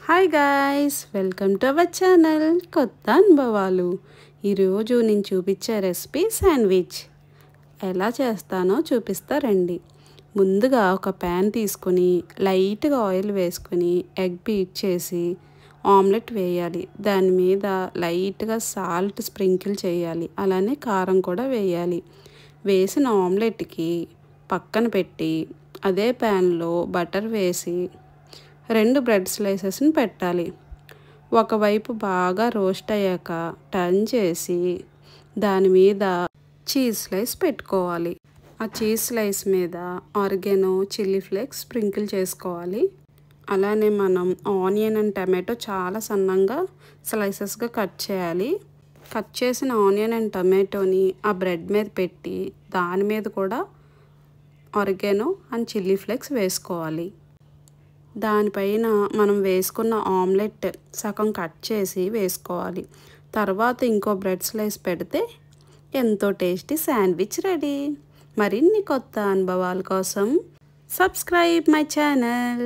Hi guys, welcome to our channel కొత్త అనుభవాలు. ఈరోజు నేను చూపించే రెసిపీ శాండ్విచ్. ఎలా చేస్తానో చూపిస్తా రండి. ముందుగా ఒక ప్యాన్ తీసుకొని లైట్గా ఆయిల్ వేసుకొని ఎగ్ బీట్ చేసి ఆమ్లెట్ వేయాలి. దాని మీద లైట్గా సాల్ట్ స్ప్రింకిల్ చేయాలి. అలానే కారం కూడా వేయాలి. వేసిన ఆమ్లెట్కి పక్కన పెట్టి అదే ప్యాన్లో బటర్ వేసి 2 బ్రెడ్ స్లైసెస్ని పెట్టాలి. ఒకవైపు బాగా రోస్ట్ అయ్యాక టర్న్ చేసి దాని మీద చీజ్ స్లైస్ పెట్టుకోవాలి. ఆ చీజ్ స్లైస్ మీద ఆరిగానో, చిల్లీ ఫ్లేక్స్ స్ప్రింకిల్ చేసుకోవాలి. అలానే మనం ఆనియన్ అండ్ టమాటో చాలా సన్నంగా స్లైసెస్గా కట్ చేయాలి. కట్ చేసిన ఆనియన్ అండ్ టమాటోని ఆ బ్రెడ్ మీద పెట్టి దాని మీద కూడా ఆరిగానో అండ్ చిల్లీ ఫ్లేక్స్ వేసుకోవాలి. దానిపైన మనం వేసుకున్న ఆమ్లెట్ సగం కట్ చేసి వేసుకోవాలి. తర్వాత ఇంకో బ్రెడ్ స్లైస్ పెడితే ఎంతో టేస్టీ శాండ్విచ్ రెడీ. మరిన్ని కొత్త అనుభవాల కోసం సబ్స్క్రైబ్ మై ఛానల్.